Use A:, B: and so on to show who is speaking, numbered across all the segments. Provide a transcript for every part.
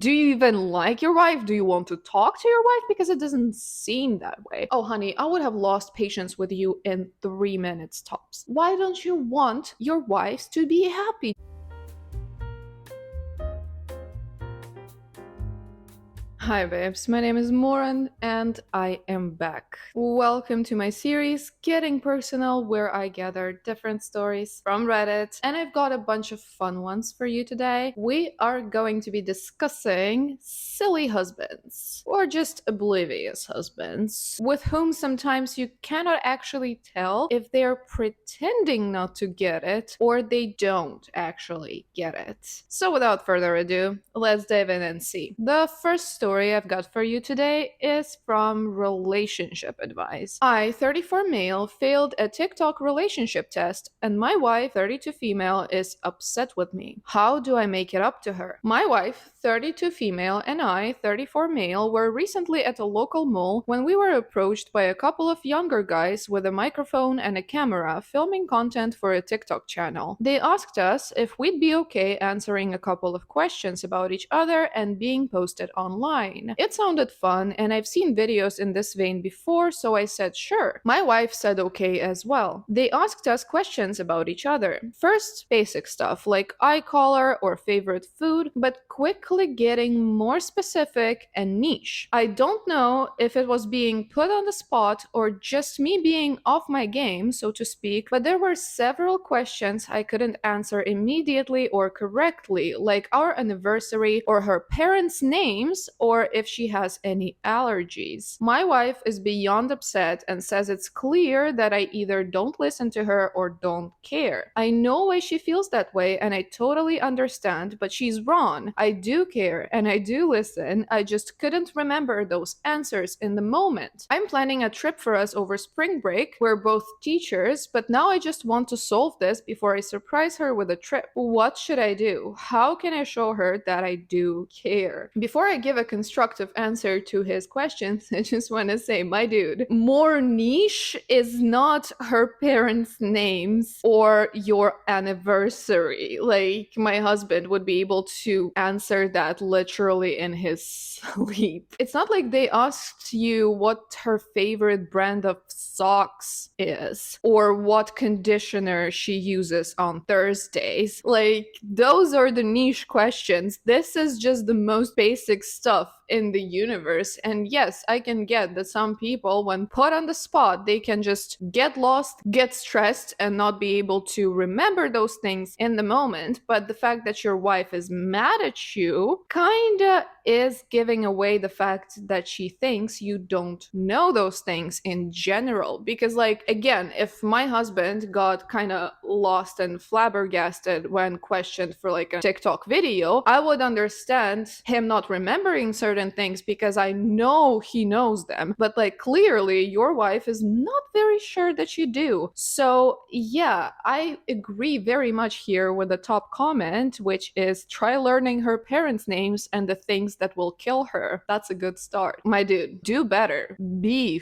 A: Do you even like your wife? Do you want to talk to your wife? Because it doesn't seem that way. Oh, honey, I would have lost patience with you in 3 minutes tops. Why don't you want your wives to be happy? Hi babes, my name is Moran and I am back. Welcome to my series Getting Personal, where I gather different stories from Reddit, and I've got a bunch of fun ones for you today. We are going to be discussing silly husbands, or just oblivious husbands, with whom sometimes you cannot actually tell if they're pretending not to get it or they don't actually get it. So without further ado, let's dive in and see. The first story I've got for you today is from Relationship Advice. I, 34 male, failed a TikTok relationship test, and my wife, 32 female, is upset with me. How do I make it up to her? My wife, 32 female, and I, 34 male, were recently at a local mall when we were approached by a couple of younger guys with a microphone and a camera filming content for a TikTok channel. They asked us if we'd be okay answering a couple of questions about each other and being posted online. It sounded fun, and I've seen videos in this vein before, so I said sure. My wife said okay as well. They asked us questions about each other. First, basic stuff like eye color or favorite food, but quickly getting more specific and niche. I don't know if it was being put on the spot or just me being off my game, so to speak, but there were several questions I couldn't answer immediately or correctly, like our anniversary or her parents' names, or if she has any allergies. My wife is beyond upset and says it's clear that I either don't listen to her or don't care. I know why she feels that way and I totally understand, but she's wrong. I do care and I do listen. I just couldn't remember those answers in the moment. I'm planning a trip for us over spring break. We're both teachers, but now I just want to solve this before I surprise her with a trip. What should I do? How can I show her that I do care? Before I give a constructive answer to his questions, I just want to say, my dude, more niche is not her parents' names or your anniversary. Like, my husband would be able to answer that literally in his sleep. It's not like they asked you what her favorite brand of socks is or what conditioner she uses on Thursdays. Like, those are the niche questions. This is just the most basic stuff in the universe. And yes, I can get that some people, when put on the spot, they can just get lost, get stressed, and not be able to remember those things in the moment. But the fact that your wife is mad at you kinda is giving away the fact that she thinks you don't know those things in general. Because, like, again, if my husband got kind of lost and flabbergasted when questioned for like a TikTok video, I would understand him not remembering certain things because I know he knows them. But like, clearly your wife is not very sure that you do. So yeah, I agree very much here with the top comment, which is try learning her parents' names and the things that will kill her. That's a good start. My dude, do better. Be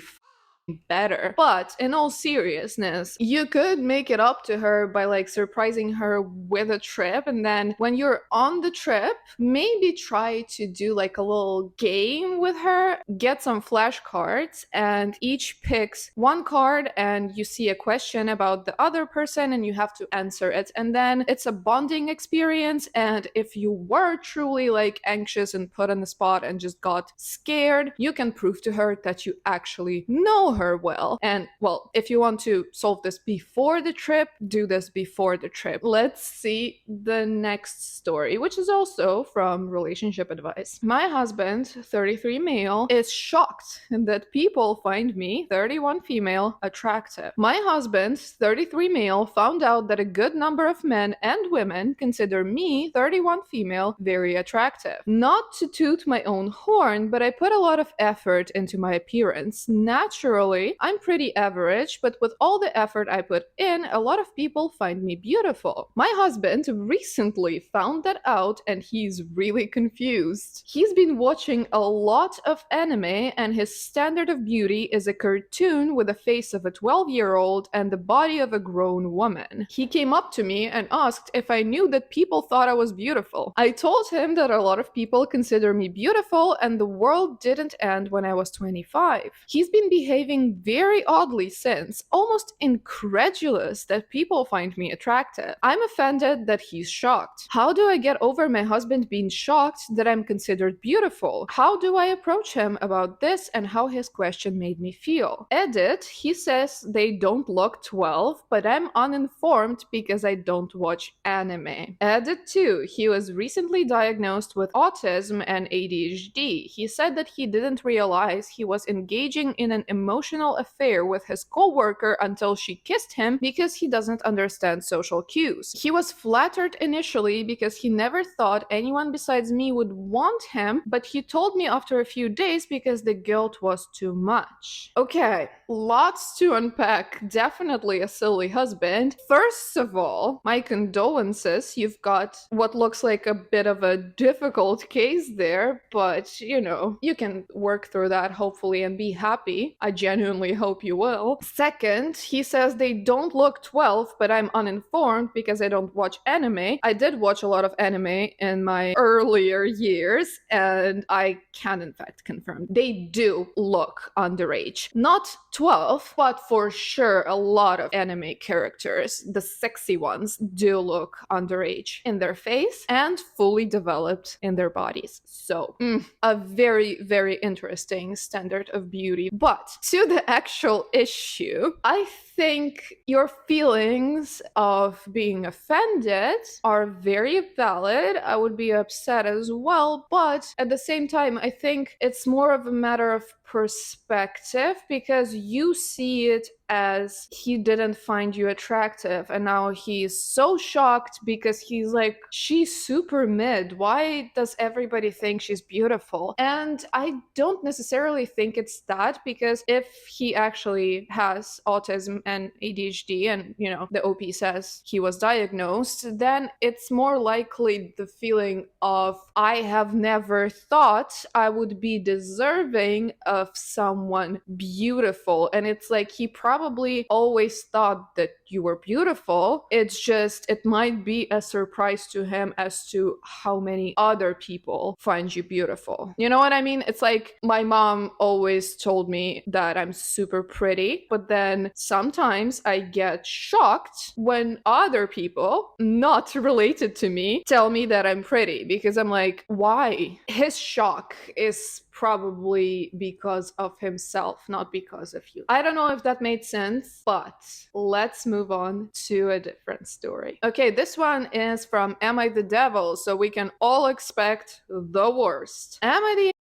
A: better. But in all seriousness, you could make it up to her by like surprising her with a trip, and then when you're on the trip, maybe try to do like a little game with her. Get some flashcards and each picks one card and you see a question about the other person and you have to answer it. And then it's a bonding experience, and if you were truly like anxious and put on the spot and just got scared, you can prove to her that you actually know her well. And well, if you want to solve this before the trip, do this before the trip. Let's see the next story, which is also from Relationship Advice. My husband, 33 male, is shocked that people find me, 31 female, attractive. My husband, 33 male, found out that a good number of men and women consider me, 31 female, very attractive. Not to toot my own horn, but I put a lot of effort into my appearance. Naturally, generally, I'm pretty average, but with all the effort I put in, a lot of people find me beautiful. My husband recently found that out and he's really confused. He's been watching a lot of anime, and his standard of beauty is a cartoon with the face of a 12-year-old and the body of a grown woman. He came up to me and asked if I knew that people thought I was beautiful. I told him that a lot of people consider me beautiful and the world didn't end when I was 25. He's been behaving very oddly since, almost incredulous that people find me attractive. I'm offended that he's shocked. How do I get over my husband being shocked that I'm considered beautiful? How do I approach him about this and how his question made me feel? Edit, he says they don't look 12, but I'm uninformed because I don't watch anime. Edit 2, he was recently diagnosed with autism and ADHD. He said that he didn't realize he was engaging in an emotional affair with his coworker until she kissed him because he doesn't understand social cues. He was flattered initially because he never thought anyone besides me would want him, but he told me after a few days because the guilt was too much. Okay, lots to unpack. Definitely a silly husband. First of all, my condolences. You've got what looks like a bit of a difficult case there, but you can work through that hopefully and be happy. I genuinely hope you will. Second, he says they don't look 12, but I'm uninformed because I don't watch anime. I did watch a lot of anime in my earlier years, and I can in fact confirm they do look underage. Not 12, but for sure a lot of anime characters, the sexy ones, do look underage in their face and fully developed in their bodies. So, a very, very interesting standard of beauty. But to the actual issue, I think your feelings of being offended are very valid. I would be upset as well, but at the same time, I think it's more of a matter of perspective because you see it as he didn't find you attractive and now he's so shocked because he's like, she's super mid, why does everybody think she's beautiful? And I don't necessarily think it's that, because if he actually has autism and ADHD and the OP says he was diagnosed, then it's more likely the feeling of, I have never thought I would be deserving of someone beautiful. And it's like he probably always thought that you were beautiful. It's just, it might be a surprise to him as to how many other people find you beautiful. You know what I mean? It's like my mom always told me that I'm super pretty, but then sometimes I get shocked when other people, not related to me, tell me that I'm pretty, because I'm like, why? His shock is probably because of himself, not because of you. I don't know if that made sense, but let's move on to a different story. Okay, this one is from Am I the Devil? So we can all expect the worst. Am I the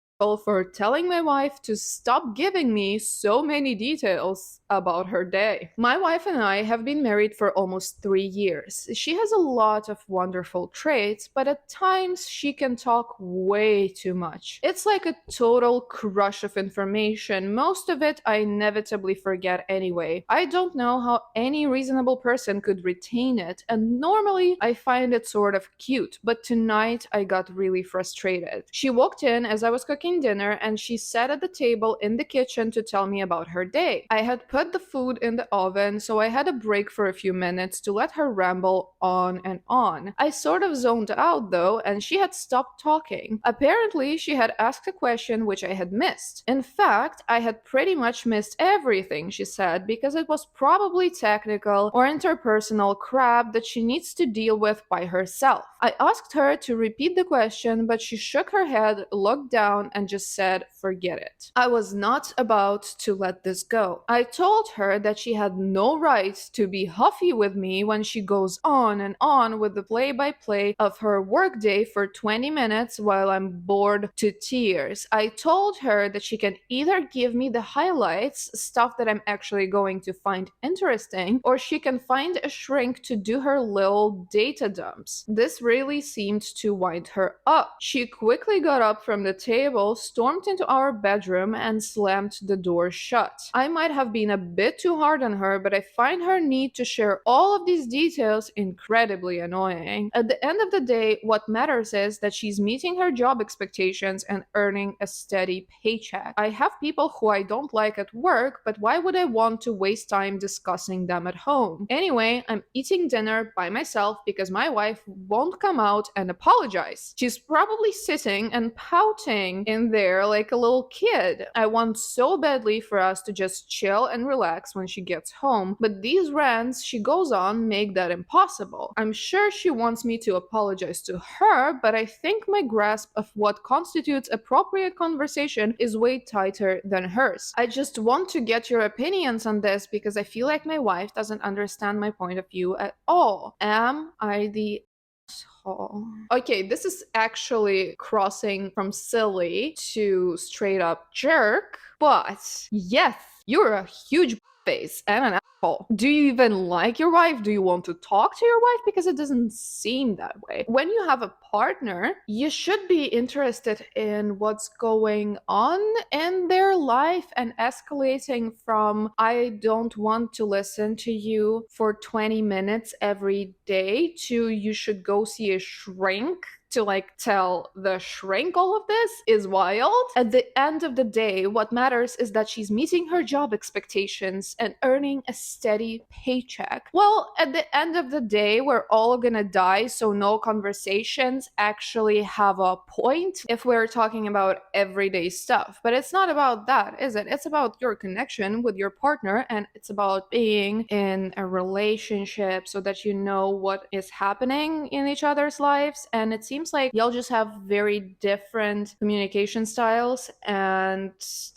A: for telling my wife to stop giving me so many details about her day? My wife and I have been married for almost 3 years. She has a lot of wonderful traits, but at times she can talk way too much. It's like a total crush of information. Most of it I inevitably forget anyway. I don't know how any reasonable person could retain it, and normally I find it sort of cute, but tonight I got really frustrated. She walked in as I was cooking dinner and she sat at the table in the kitchen to tell me about her day. I had put the food in the oven, so I had a break for a few minutes to let her ramble on and on. I sort of zoned out though, and she had stopped talking. Apparently, she had asked a question which I had missed. In fact, I had pretty much missed everything she said because it was probably technical or interpersonal crap that she needs to deal with by herself. I asked her to repeat the question, but she shook her head, looked down, and just said, forget it. I was not about to let this go. I told her that she had no right to be huffy with me when she goes on and on with the play-by-play of her workday for 20 minutes while I'm bored to tears. I told her that she can either give me the highlights, stuff that I'm actually going to find interesting, or she can find a shrink to do her little data dumps. This really seemed to wind her up. She quickly got up from the table girl stormed into our bedroom and slammed the door shut. I might have been a bit too hard on her, but I find her need to share all of these details incredibly annoying. At the end of the day, what matters is that she's meeting her job expectations and earning a steady paycheck. I have people who I don't like at work, but why would I want to waste time discussing them at home? Anyway, I'm eating dinner by myself because my wife won't come out and apologize. She's probably sitting and pouting in there like a little kid. I want so badly for us to just chill and relax when she gets home, but these rants she goes on make that impossible. I'm sure she wants me to apologize to her, but I think my grasp of what constitutes appropriate conversation is way tighter than hers. I just want to get your opinions on this because I feel like my wife doesn't understand my point of view at all. Am I the asshole? Okay, this is actually crossing from silly to straight up jerk, but yes, you're a huge face and an asshole. Do you even like your wife? Do you want to talk to your wife? Because it doesn't seem that way. When you have a partner, you should be interested in what's going on in their life, and escalating from I don't want to listen to you for 20 minutes every day to you should go see a shrink to like tell the shrink all of this is wild. At the end of the day, what matters is that she's meeting her job expectations and earning a steady paycheck. Well, at the end of the day, we're all gonna die, so no conversations actually have a point if we're talking about everyday stuff. But it's not about that, is it? It's about your connection with your partner, and it's about being in a relationship so that you know what is happening in each other's lives. And it seems like y'all just have very different communication styles, and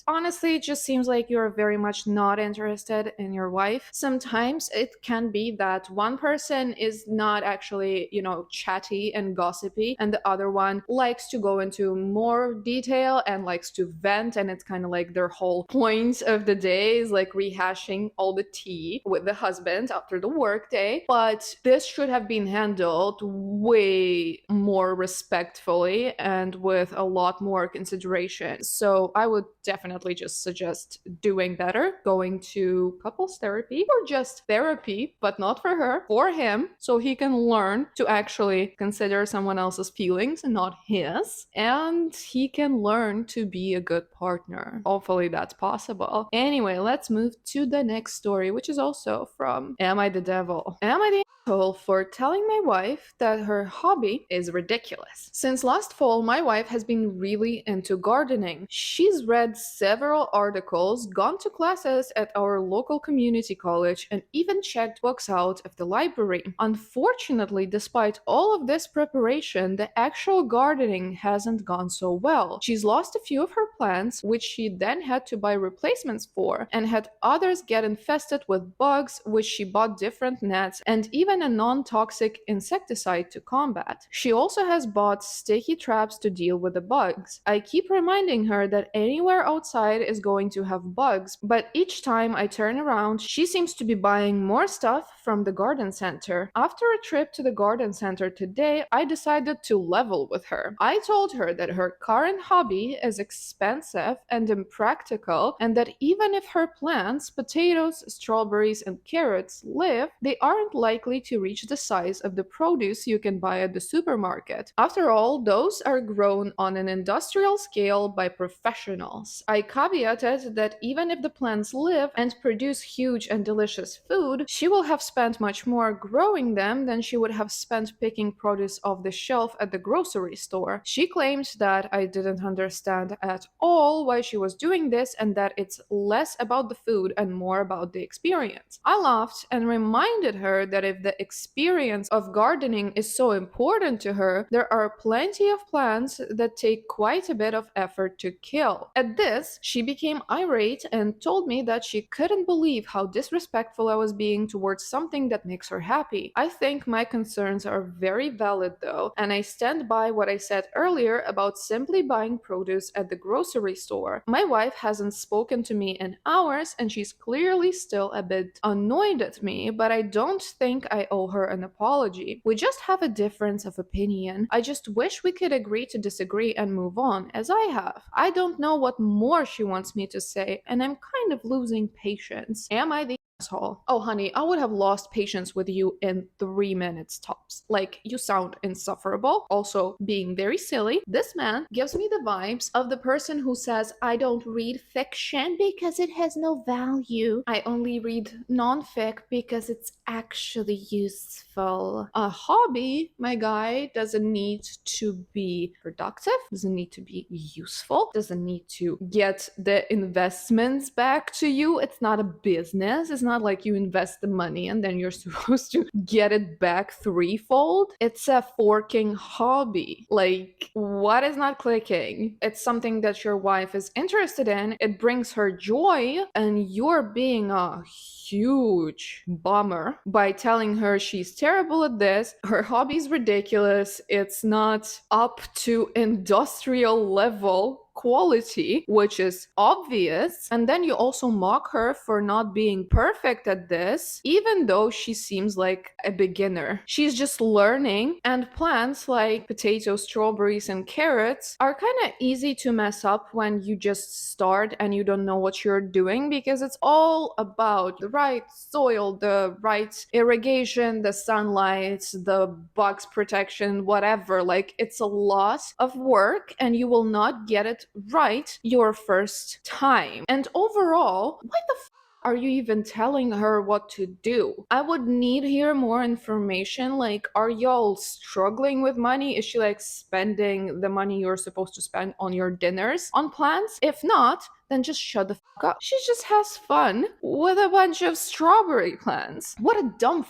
A: honestly, it just seems like you're very much not interested in your wife. Sometimes it can be that one person is not actually, chatty and gossipy, and the other one likes to go into more detail and likes to vent, and it's kind of like their whole point of the day is like rehashing all the tea with the husband after the work day. But this should have been handled way more respectfully and with a lot more consideration. So I would definitely just suggest doing better, going to couples therapy or just therapy, but not for her, for him, so he can learn to actually consider someone else's feelings and not his, and he can learn to be a good partner. Hopefully that's possible. Anyway, let's move to the next story, which is also from Am I the Devil? Am I the asshole for telling my wife that her hobby is ridiculous? Since last fall, my wife has been really into gardening. She's read several articles, gone to classes at our local community college, and even checked books out of the library. Unfortunately, despite all of this preparation, the actual gardening hasn't gone so well. She's lost a few of her plants, which she then had to buy replacements for, and had others get infested with bugs, which she bought different nets and even a non-toxic insecticide to combat. She also has bought sticky traps to deal with the bugs. I keep reminding her that anywhere outside is going to have bugs, but each time I turn around, she seems to be buying more stuff from the garden center. After a trip to the garden center today, I decided to level with her. I told her that her current hobby is expensive and impractical, and that even if her plants, potatoes, strawberries, and carrots live, they aren't likely to reach the size of the produce you can buy at the supermarket. After all, those are grown on an industrial scale by professionals. I caveated that even if the plants live and produce huge and delicious food, she will have spent much more growing them than she would have spent picking produce off the shelf at the grocery store. She claimed that I didn't understand at all why she was doing this, and that it's less about the food and more about the experience. I laughed and reminded her that if the experience of gardening is so important to her, there are plenty of plants that take quite a bit of effort to kill. At this, she became irate and told me that she couldn't believe how disrespectful I was being towards something that makes her happy. I think my concerns are very valid though, and I stand by what I said earlier about simply buying produce at the grocery store. My wife hasn't spoken to me in hours, and she's clearly still a bit annoyed at me, but I don't think I owe her an apology. We just have a difference of opinion. opinion. I just wish we could agree to disagree and move on, as I have. I don't know what more she wants me to say, and I'm kind of losing patience. Am I the asshole? Oh, honey, I would have lost patience with you in 3 minutes tops. Like, you sound insufferable. Also, being very silly. This man gives me the vibes of the person who says, I don't read fiction because it has no value. I only read non-fic because it's actually useful. A hobby, my guy, doesn't need to be productive, doesn't need to be useful, doesn't need to get the investments back to you. It's not a business. It's not like you invest the money and then you're supposed to get it back threefold. It's a forking hobby. Like, what is not clicking? It's something that your wife is interested in. It brings her joy, and you're being a huge bummer by telling her she's terrible at this, her hobby's ridiculous, it's not up to industrial level quality, which is obvious. And then you also mock her for not being perfect at this, even though she seems like a beginner. She's just learning, and plants like potatoes, strawberries, and carrots are kind of easy to mess up when you just start and you don't know what you're doing, because it's all about the right soil, the right irrigation, the sunlight, the bugs protection, whatever. Like, it's a lot of work and you will not get it right your first time. And overall, why the are you even telling her what to do? I would need here more information. Like, are y'all struggling with money? Is she like spending the money you're supposed to spend on your dinners on plants? If not, then just shut the fuck up. She just has fun with a bunch of strawberry plants. What a dumb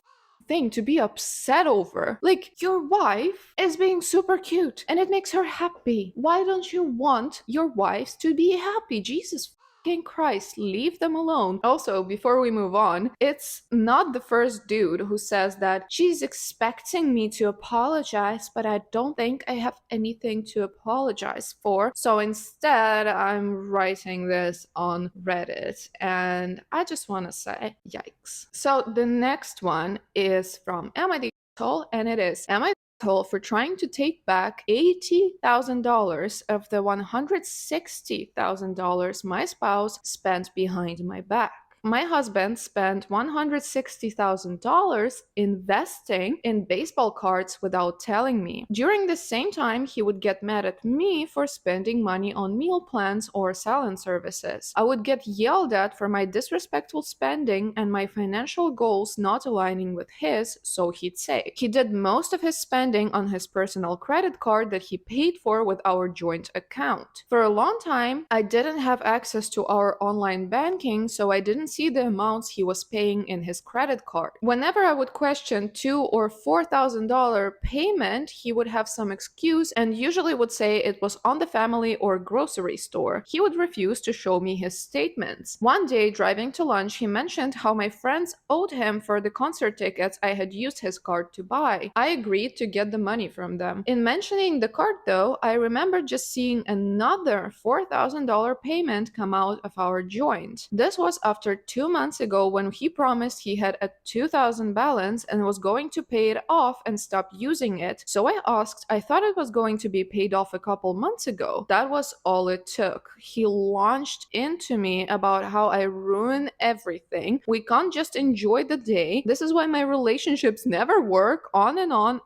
A: thing to be upset over. Like, your wife is being super cute and it makes her happy. Why don't you want your wives to be happy? Jesus fucking Christ, leave them alone. Also, before we move on, it's not the first dude who says that she's expecting me to apologize, but I don't think I have anything to apologize for. So instead, I'm writing this on Reddit, and I just want to say, yikes. So the next one is from Am I the Asshole? And it is, am I the asshole for trying to take back $80,000 of the $160,000 my spouse spent behind my back? My husband spent $160,000 investing in baseball cards without telling me. During the same time, he would get mad at me for spending money on meal plans or salon services. I would get yelled at for my disrespectful spending and my financial goals not aligning with his, so he'd say. He did most of his spending on his personal credit card that he paid for with our joint account. For a long time, I didn't have access to our online banking, so I didn't see the amounts he was paying in his credit card. Whenever I would question $2,000 or $4,000 payment, he would have some excuse and usually would say it was on the family or grocery store. He would refuse to show me his statements. One day, driving to lunch, he mentioned how my friends owed him for the concert tickets I had used his card to buy. I agreed to get the money from them. In mentioning the card, though, I remember just seeing another $4,000 payment come out of our joint. This was after 2 months ago when he promised he had a $2,000 balance and was going to pay it off and stop using it. So I asked, I thought it was going to be paid off a couple months ago. That was all it took. He launched into me about how I ruin everything. We can't just enjoy the day. This is why my relationships never work, on,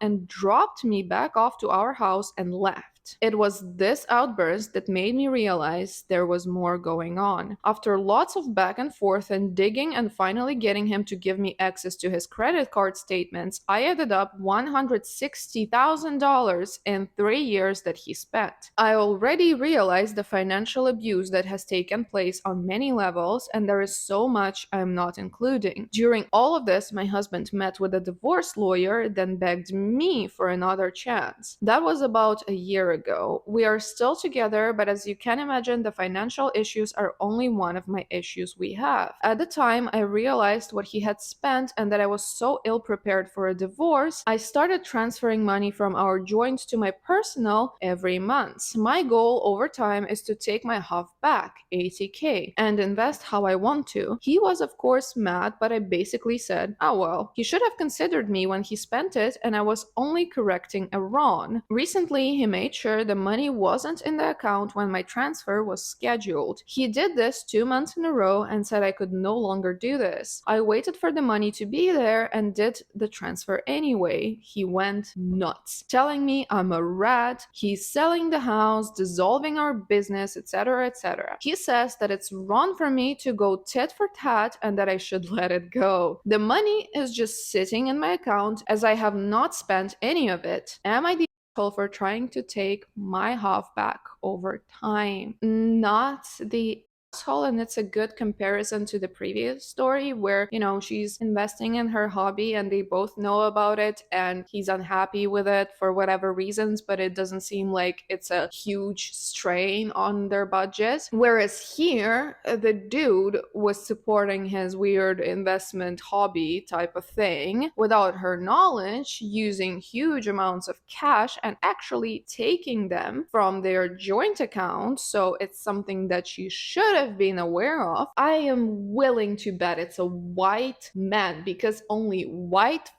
A: and dropped me back off to our house and left. It was this outburst that made me realize there was more going on. After lots of back and forth and digging and finally getting him to give me access to his credit card statements, I added up $160,000 in 3 years that he spent. I already realized the financial abuse that has taken place on many levels, and there is so much I'm not including. During all of this, my husband met with a divorce lawyer, then begged me for another chance. That was about a year ago. We are still together, but as you can imagine, the financial issues are only one of my issues we have. At the time, I realized what he had spent and that I was so ill prepared for a divorce, I started transferring money from our joint to my personal every month. My goal over time is to take my half back, 80k, and invest how I want to. He was, of course, mad, but I basically said, oh well, he should have considered me when he spent it, and I was only correcting a wrong. Recently, he made sure the money wasn't in the account when my transfer was scheduled. He did this 2 months in a row and said I could no longer do this. I waited for the money to be there and did the transfer anyway. He went nuts, telling me I'm a rat, he's selling the house, dissolving our business, etc., etc. He says that it's wrong for me to go tit for tat and that I should let it go. The money is just sitting in my account as I have not spent any of it. Am I the asshole for trying to take my half back over time? Not the asshole, and it's a good comparison to the previous story where, she's investing in her hobby and they both know about it and he's unhappy with it for whatever reasons, but it doesn't seem like it's a huge strain on their budget. Whereas here, the dude was supporting his weird investment hobby type of thing without her knowledge, using huge amounts of cash and actually taking them from their joint account. So it's something that she should have been aware of. I am willing to bet it's a white man, because only white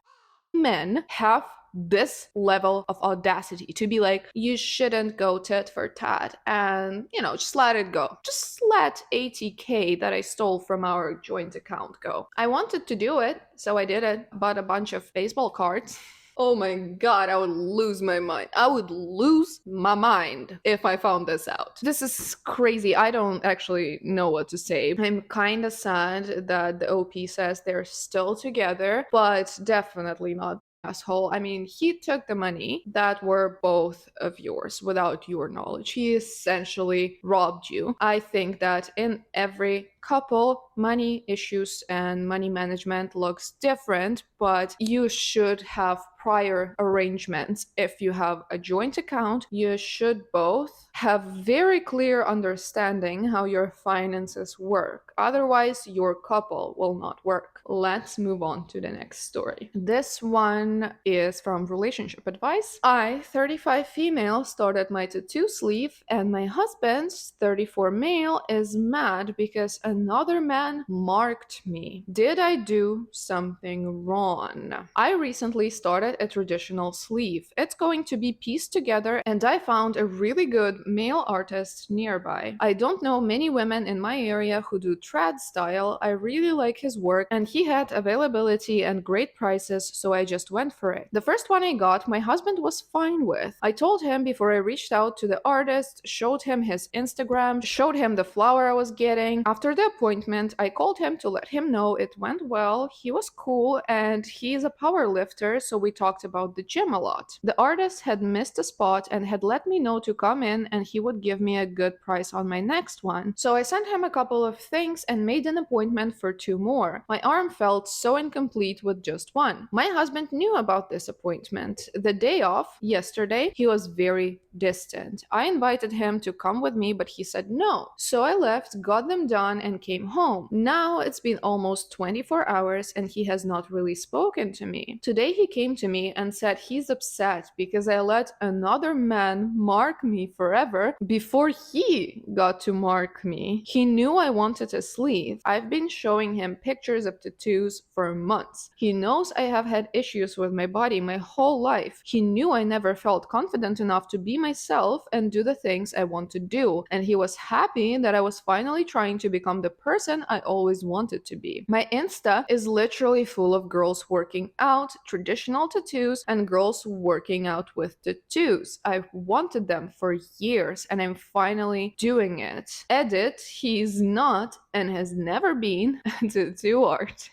A: men have this level of audacity to be like, you shouldn't go tit for tat and, just let it go. Just let 80k that I stole from our joint account go. I wanted to do it, so I did it. Bought a bunch of baseball cards. Oh my god, I would lose my mind. I would lose my mind if I found this out. This is crazy. I don't actually know what to say. I'm kind of sad that the OP says they're still together, but definitely not asshole. I mean, he took the money that were both of yours without your knowledge. He essentially robbed you. I think that in every couple, money issues and money management looks different, but you should have prior arrangements. If you have a joint account, you should both have very clear understanding how your finances work. Otherwise, your couple will not work. Let's move on to the next story. This one is from Relationship Advice. I, 35 female, started my tattoo sleeve, and my husband, 34 male, is mad because another man marked me. Did I do something wrong? I recently started a traditional sleeve. It's going to be pieced together, and I found a really good male artist nearby. I don't know many women in my area who do trad style. I really like his work, and he had availability and great prices, so I just went for it. The first one I got, my husband was fine with. I told him before I reached out to the artist, showed him his Instagram, showed him the flower I was getting. After the appointment, I called him to let him know it went well. He was cool, and he's a power lifter, so we talked about the gym a lot. The artist had missed a spot and had let me know to come in and he would give me a good price on my next one. So I sent him a couple of things and made an appointment for 2 more. My arm felt so incomplete with just one. My husband knew about this appointment. The day off, yesterday, he was very distant. I invited him to come with me, but he said no. So I left, got them done, and came home. Now it's been almost 24 hours and he has not really spoken to me. Today he came to me and said he's upset because I let another man mark me forever before he got to mark me. He knew I wanted a sleeve. I've been showing him pictures of tattoos for months. He knows I have had issues with my body my whole life. He knew I never felt confident enough to be myself and do the things I want to do, and he was happy that I was finally trying to become the person I always wanted to be. My Insta is literally full of girls working out, traditional tattoos, and girls working out with tattoos. I've wanted them for years and I'm finally doing it. Edit, he's not and has never been a tattoo artist.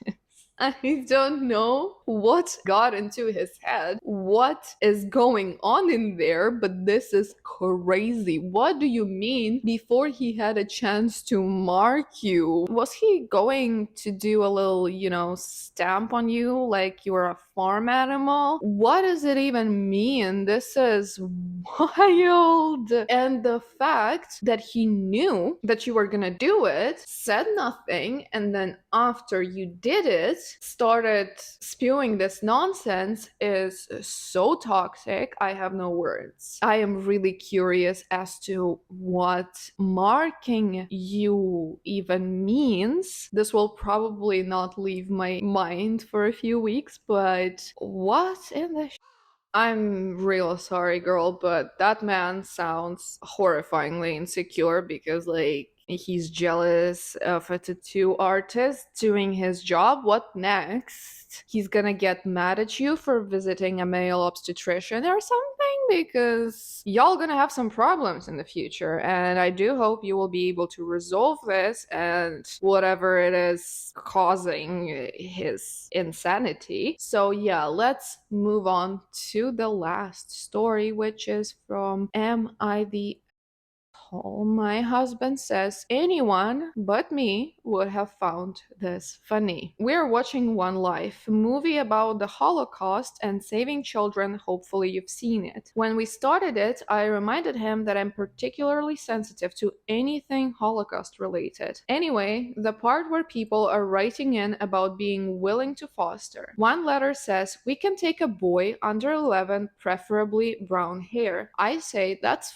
A: I don't know what got into his head, what is going on in there, but this is crazy. What do you mean before he had a chance to mark you? Was he going to do a little, stamp on you like you were a farm animal? What does it even mean? This is wild. And the fact that he knew that you were gonna do it, said nothing, and then after you did it, started spewing this nonsense is so toxic. I have no words. I am really curious as to what marking you even means. This will probably not leave my mind for a few weeks, but what in the I'm real sorry, girl, but that man sounds horrifyingly insecure because, like, he's jealous of a tattoo artist doing his job. What next? He's gonna get mad at you for visiting a male obstetrician or something because y'all gonna have some problems in the future. And I do hope you will be able to resolve this and whatever it is causing his insanity. So, yeah, let's move on to the last story, which is from Am I the My husband says anyone but me would have found this funny. We're watching One Life, a movie about the Holocaust and saving children. Hopefully, you've seen it. When we started it, I reminded him that I'm particularly sensitive to anything Holocaust related. Anyway, the part where people are writing in about being willing to foster. One letter says, we can take a boy under 11, preferably brown hair. I say that's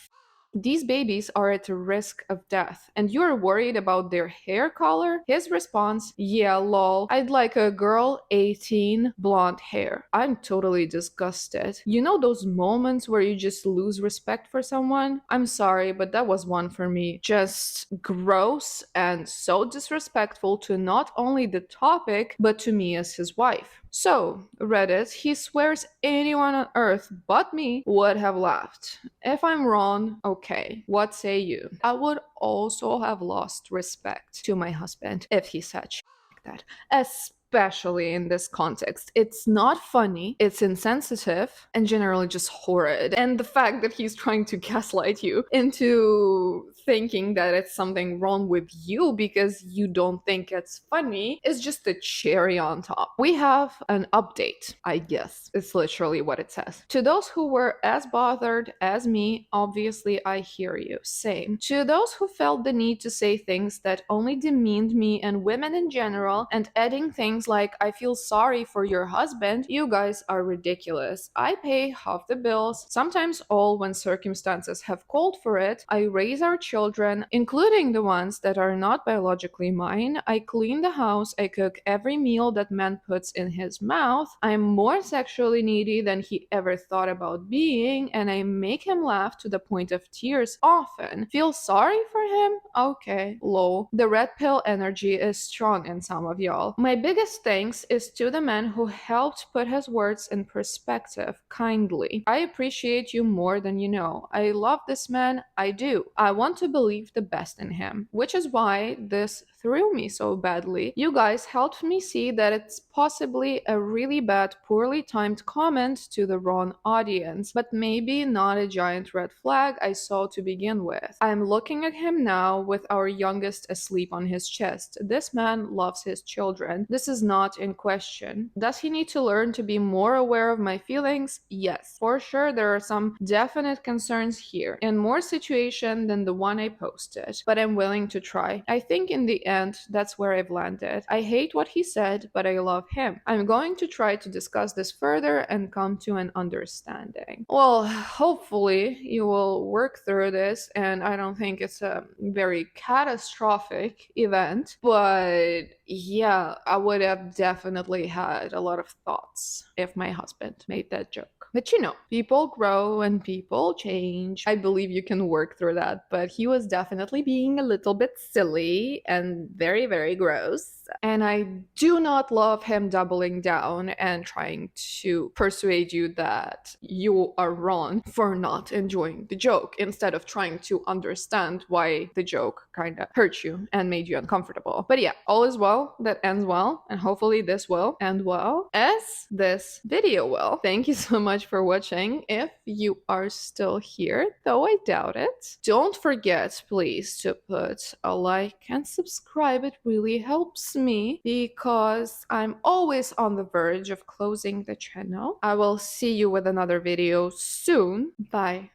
A: these babies are at risk of death, and you're worried about their hair color? His response, yeah, lol, I'd like a girl, 18, blonde hair. I'm totally disgusted. You know those moments where you just lose respect for someone? I'm sorry, but that was one for me. Just gross and so disrespectful to not only the topic, but to me as his wife. So, Reddit, he swears anyone on earth but me would have laughed. If I'm wrong, okay, what say you? I would also have lost respect to my husband if he said shit like that. Especially in this context. It's not funny, it's insensitive, and generally just horrid. And the fact that he's trying to gaslight you into thinking that it's something wrong with you because you don't think it's funny is just the cherry on top. We have an update, I guess. It's literally what it says. To those who were as bothered as me, obviously I hear you. Same. To those who felt the need to say things that only demeaned me and women in general, and adding things like, I feel sorry for your husband, you guys are ridiculous. I pay half the bills, sometimes all when circumstances have called for it. I raise our children, including the ones that are not biologically mine. I clean the house, I cook every meal that man puts in his mouth. I'm more sexually needy than he ever thought about being, and I make him laugh to the point of tears often. Feel sorry for him? Okay, lol. The red pill energy is strong in some of y'all. My biggest thanks is to the man who helped put his words in perspective kindly. I appreciate you more than you know. I love this man, I do. I want to believe the best in him, which is why this threw me so badly. You guys helped me see that it's possibly a really bad, poorly timed comment to the wrong audience, but maybe not a giant red flag I saw to begin with. I'm looking at him now with our youngest asleep on his chest. This man loves his children. This is not in question. Does he need to learn to be more aware of my feelings? Yes. For sure, there are some definite concerns here, in more situation than the one I posted, but I'm willing to try. I think in the end, that's where I've landed. I hate what he said, but I love him. I'm going to try to discuss this further and come to an understanding. Well, hopefully you will work through this, and I don't think it's a very catastrophic event, but yeah, I would have definitely had a lot of thoughts if my husband made that joke. But you know, people grow and people change. I believe you can work through that, but he was definitely being a little bit silly and very, very gross. And I do not love him doubling down and trying to persuade you that you are wrong for not enjoying the joke instead of trying to understand why the joke kind of hurt you and made you uncomfortable. But yeah, all is well that ends well, and hopefully this will end well as this video will. Thank you so much much for watching, if you are still here, though I doubt it. Don't forget, please, to put a like and subscribe. It really helps me because I'm always on the verge of closing the channel. I will see you with another video soon. Bye.